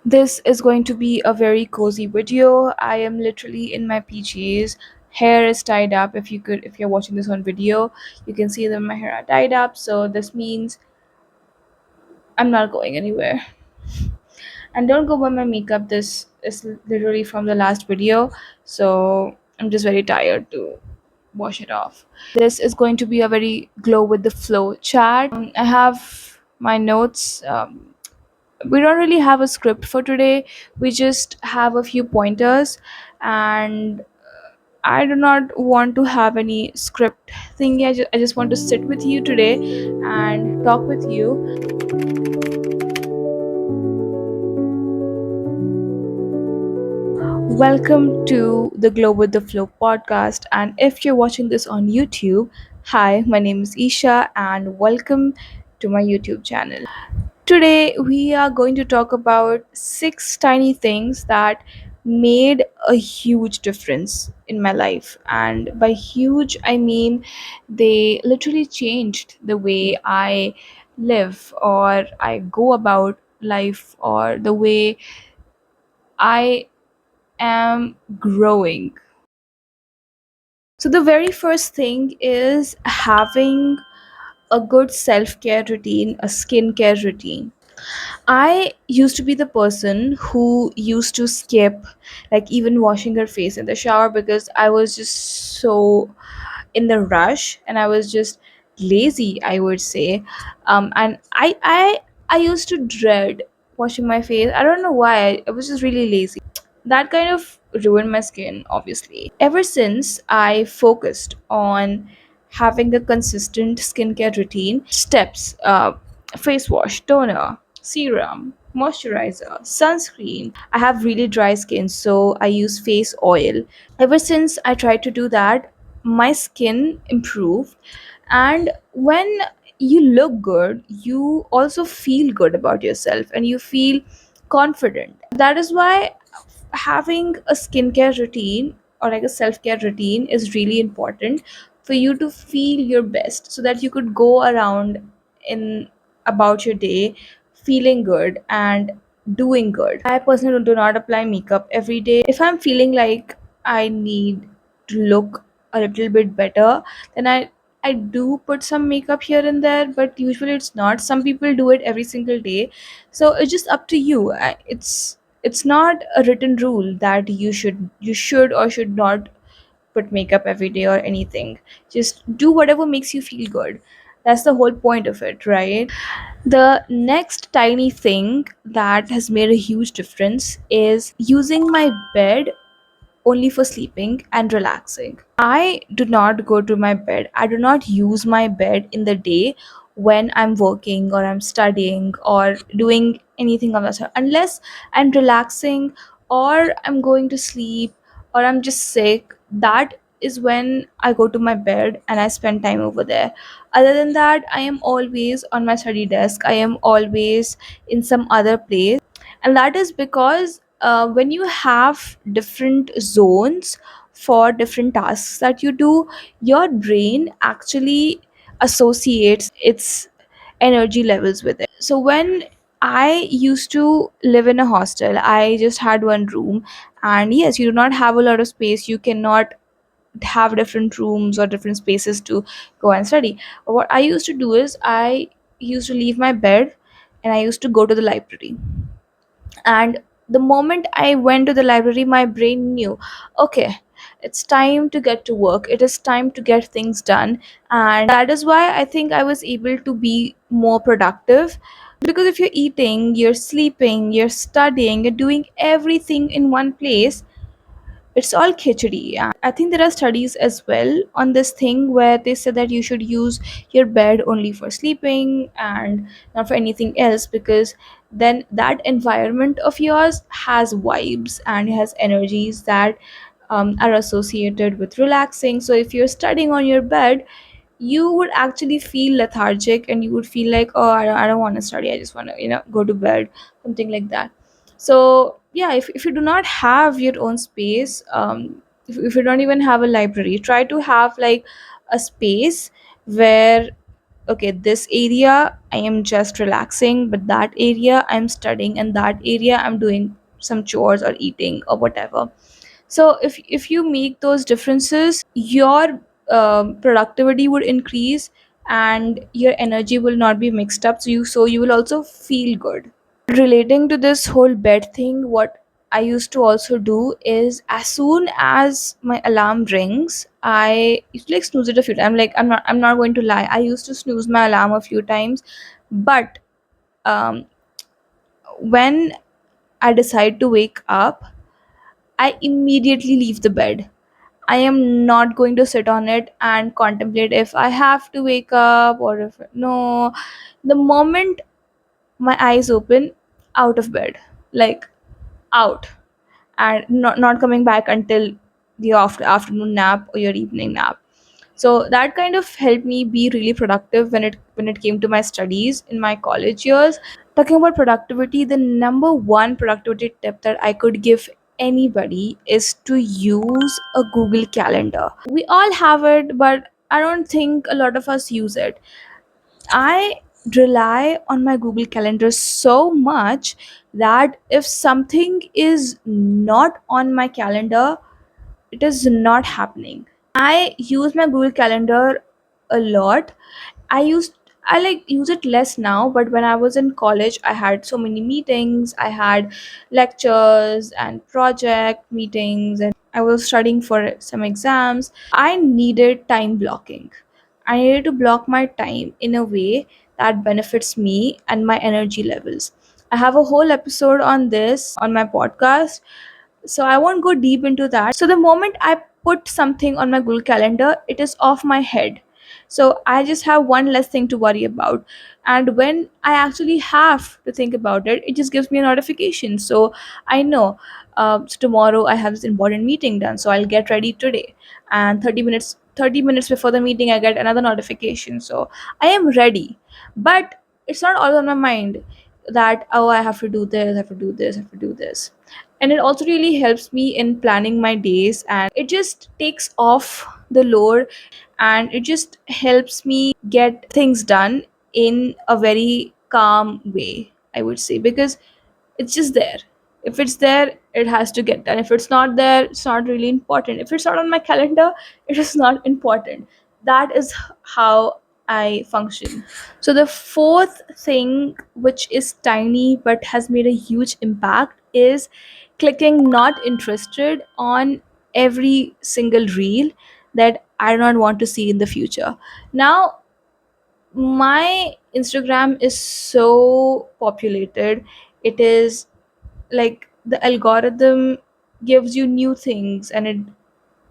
This is going to be a very cozy video. I am literally in my PJs. Hair is tied up. If you're watching this on video, you can see that my hair are tied up. So this means I'm not going anywhere. And don't go by my makeup. This is literally from the last video. So I'm just very tired to wash it off. This is going to be a very glow with the flow chat. I have my notes. We don't really have a script for today. We just have a few pointers, and I do not want to have any script thingy. I just want to sit with you today and talk with you. Welcome to the Glow with the Flow podcast. And if you're watching this on YouTube, hi, my name is Isha, and welcome to my YouTube channel. Today, we are going to talk about six tiny things that made a huge difference in my life. And by huge, I mean they literally changed the way I live or I go about life or the way I am growing. So, the very first thing is having a good self care routine, a skincare routine. I used to be the person who used to skip like even washing her face in the shower because I was just so in the rush and I was just lazy, I would say. And I used to dread washing my face. I don't know why. I was just really lazy. That kind of ruined my skin, obviously. Ever since I focused on having a consistent skincare routine, steps, face wash, toner, serum, moisturizer, sunscreen. I have really dry skin, so I use face oil. Ever since I tried to do that, my skin improved. And when you look good, you also feel good about yourself and you feel confident. That is why having a skincare routine or like a self-care routine is really important for you to feel your best so that you could go around in about your day feeling good and doing good. I personally do not apply makeup every day. If I'm feeling like I need to look a little bit better, then I do put some makeup here and there, but usually it's not. Some people do it every single day, so it's just up to you. It's not a written rule that you should or should not put makeup every day or anything. Just do whatever makes you feel good. That's the whole point of it, right? The next tiny thing that has made a huge difference is using my bed only for sleeping and relaxing. I do not go to my bed. I do not use my bed in the day when I'm working or I'm studying or doing anything of that sort. Unless I'm relaxing or I'm going to sleep or I'm just sick, that is when I go to my bed and I spend time over there. Other than that, I am always on my study desk. I am always in some other place, and that is because when you have different zones for different tasks that you do, your brain actually associates its energy levels with it. So when I used to live in a hostel, I just had one room, and yes, you do not have a lot of space. You cannot have different rooms or different spaces to go and study. What I used to do is I used to leave my bed and I used to go to the library. And the moment I went to the library, my brain knew, okay, it's time to get to work, it is time to get things done. And that is why I think I was able to be more productive, because if you're eating, you're sleeping, you're studying, you're doing everything in one place, it's all khichdi. And I think there are studies as well on this thing where they said that you should use your bed only for sleeping and not for anything else, because then that environment of yours has vibes and it has energies that are associated with relaxing. So if you're studying on your bed, you would actually feel lethargic and you would feel like, oh, I don't want to study, I just want to go to bed, something like that. So yeah, if you do not have your own space, if you don't even have a library, try to have like a space where okay, this area I am just relaxing, but that area I'm studying, and that area I'm doing some chores or eating or whatever. So if you make those differences, your productivity would increase and your energy will not be mixed up, so you will also feel good. Relating to this whole bed thing, what I used to also do is, as soon as my alarm rings, I used to like snooze it a few times. I'm not going to lie, I used to snooze my alarm a few times. But um, when I decide to wake up, I immediately leave the bed. I am not going to sit on it and contemplate if I have to wake up or if no. The moment my eyes open, out of bed, like out, and not coming back until the afternoon nap or your evening nap. So that kind of helped me be really productive when it came to my studies in my college years. Talking about productivity, the number one productivity tip that I could give anybody is to use a Google Calendar. We all have it, but I don't think a lot of us use it. I rely on my Google Calendar so much that if something is not on my calendar, it is not happening. I use my Google Calendar a lot. I like use it less now, but when I was in college, I had so many meetings. I had lectures and project meetings, and I was studying for some exams. I needed time blocking. I needed to block my time in a way that benefits me and my energy levels. I have a whole episode on this on my podcast, so I won't go deep into that. So the moment I put something on my Google Calendar, it is off my head, so I just have one less thing to worry about. And when I actually have to think about it, it just gives me a notification, so I know, so tomorrow I have this important meeting done, so I'll get ready today. And 30 minutes before the meeting, I get another notification, so I am ready. But it's not all on my mind that, oh, I have to do this, I have to do this, I have to do this. And it also really helps me in planning my days, and it just takes off the load, and it just helps me get things done in a very calm way, I would say, because it's just there. If it's there, it has to get done. If it's not there, it's not really important. If it's not on my calendar, it is not important. That is how I function. So the fourth thing, which is tiny but has made a huge impact, is clicking not interested on every single reel that I do not want to see in the future. Now, my Instagram is so populated. It is like the algorithm gives you new things, and it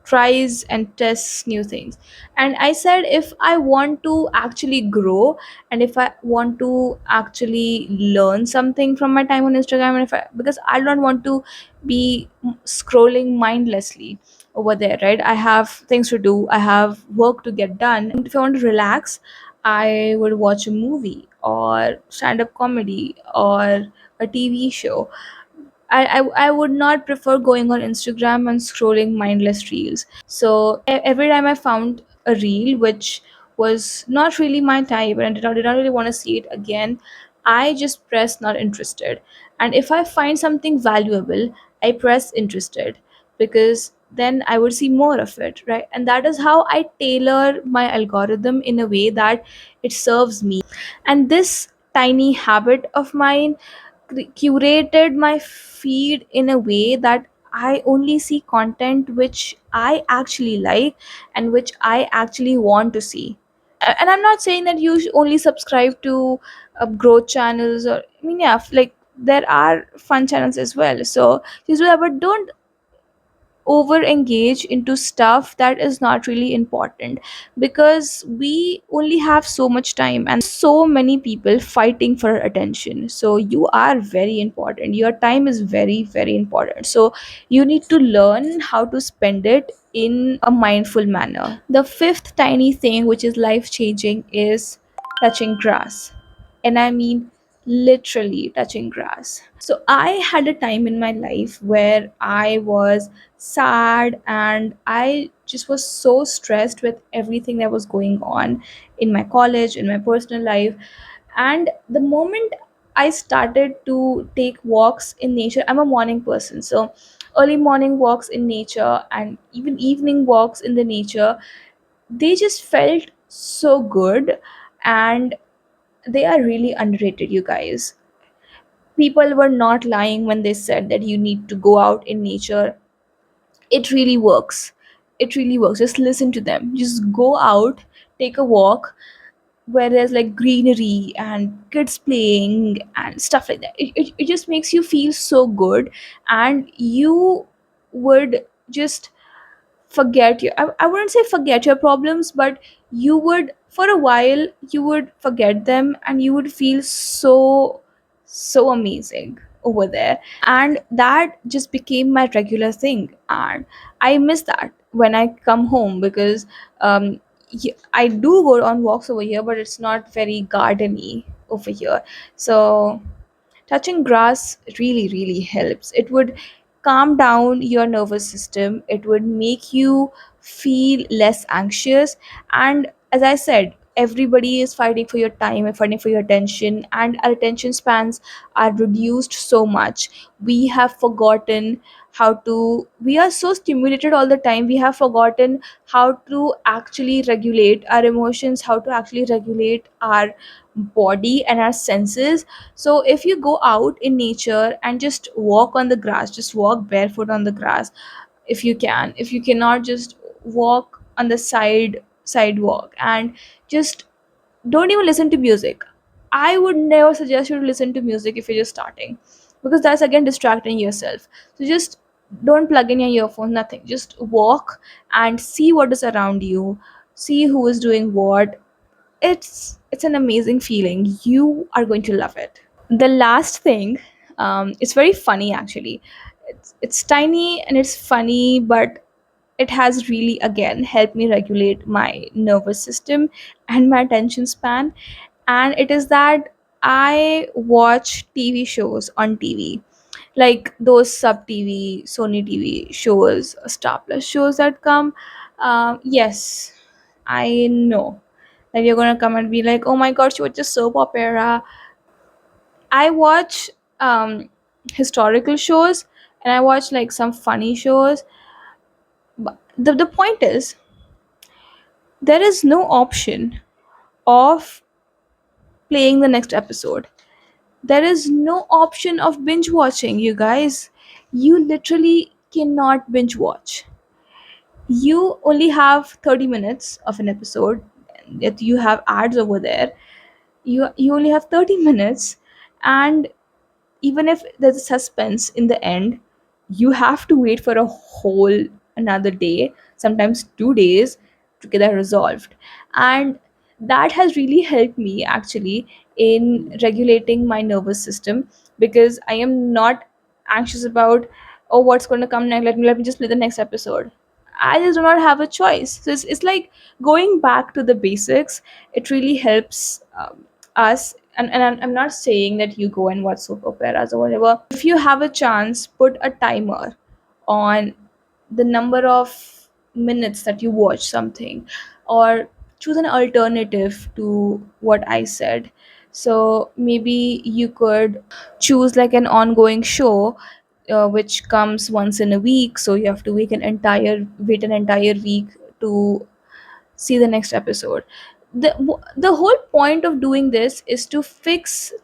tries and tests new things. And I said, if I want to actually grow, and if I want to actually learn something from my time on Instagram, and if I, because I don't want to be scrolling mindlessly over there, right? I have things to do, I have work to get done. And if I want to relax, I would watch a movie or stand up comedy or a TV show. I would not prefer going on Instagram and scrolling mindless reels. So every time I found a reel which was not really my type and did not really want to see it again, I just press not interested. And if I find something valuable, I press interested, because then I would see more of it, right? And that is how I tailor my algorithm in a way that it serves me. And this tiny habit of mine curated my feed in a way that I only see content which I actually like and which I actually want to see. And I'm not saying that you should only subscribe to growth channels, or I mean, yeah, like there are fun channels as well. So just do that, but don't over engage into stuff that is not really important, because we only have so much time and so many people fighting for attention. So you are very important, your time is very very important, so you need to learn how to spend it in a mindful manner. The fifth tiny thing which is life changing is touching grass. And I mean literally touching grass. So I had a time in my life where I was sad and I just was so stressed with everything that was going on in my college, in my personal life. And the moment I started to take walks in nature, I'm a morning person. So early morning walks in nature and even evening walks in the nature, they just felt so good. And they are really underrated, you guys. People were not lying when they said that you need to go out in nature. It really works. It really works. Just listen to them. Just go out, take a walk where there's like greenery and kids playing and stuff like that. It just makes you feel so good. And you would just forget your, I wouldn't say forget your problems, but you would, for a while you would forget them and you would feel so amazing over there. And that just became my regular thing, and I miss that when I come home because I do go on walks over here, but it's not very gardeny over here. So touching grass really helps. It would calm down your nervous system, it would make you feel less anxious. And as I said, everybody is fighting for your time and fighting for your attention, and our attention spans are reduced so much. We have forgotten how to, we are so stimulated all the time, we have forgotten how to actually regulate our emotions, how to actually regulate our body and our senses. So if you go out in nature and just walk on the grass, just walk barefoot on the grass if you can. If you cannot, just walk on the sidewalk and just don't even listen to music. I would never suggest you to listen to music if you're just starting, because that's again distracting yourself. So just don't plug in your earphones, nothing. Just walk and see what is around you, see who is doing what. It's an amazing feeling. You are going to love it. The last thing, it's very funny actually. It's tiny and it's funny, but it has really again helped me regulate my nervous system and my attention span. And it is that I watch TV shows on TV, like those sub TV, Sony TV shows, Star Plus shows that come. Yes, I know that you're gonna come and be like, "Oh my God, she was just soap opera." I watch historical shows and I watch like some funny shows. But the point is, there is no option of playing the next episode. There is no option of binge watching, you guys. You literally cannot binge watch. You only have 30 minutes of an episode, yet you have ads over there. You only have 30 minutes, and even if there's a suspense in the end, you have to wait for a whole another day, sometimes 2 days, to get that resolved. And that has really helped me actually in regulating my nervous system, because I am not anxious about, oh, what's going to come next, let me just play the next episode. I just do not have a choice. So it's like going back to the basics. It really helps us. And I'm not saying that you go and watch soap operas or whatever. If you have a chance, put a timer on the number of minutes that you watch something, or choose an alternative to what I said. So maybe you could choose like an ongoing show, which comes once in a week, so you have to wait an entire week to see the next episode. The whole point of doing this is to fix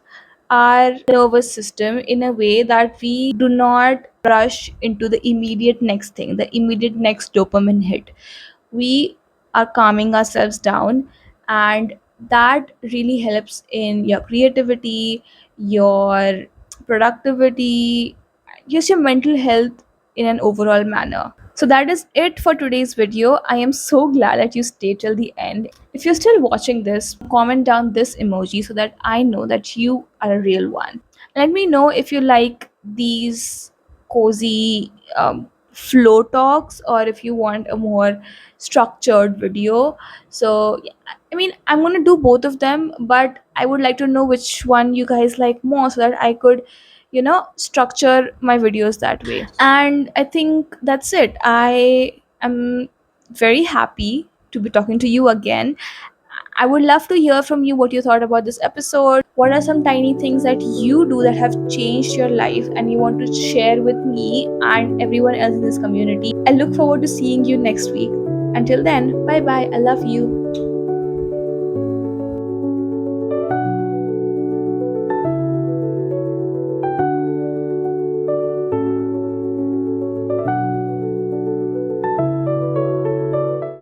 our nervous system in a way that we do not rush into the immediate next thing, the immediate next dopamine hit. We are calming ourselves down, and that really helps in your creativity, your productivity, just your mental health in an overall manner. So that is it for today's video. I am so glad that you stayed till the end. If you're still watching this, comment down this emoji so that I know that you are a real one. Let me know if you like these cozy flow talks, or if you want a more structured video. So yeah, I mean, I'm gonna do both of them, but I would like to know which one you guys like more so that I could, structure my videos that way. And I think that's it. I am very happy to be talking to you again. I would love to hear from you what you thought about this episode. What are some tiny things that you do that have changed your life and you want to share with me and everyone else in this community? I look forward to seeing you next week. Until then, bye bye. I love you.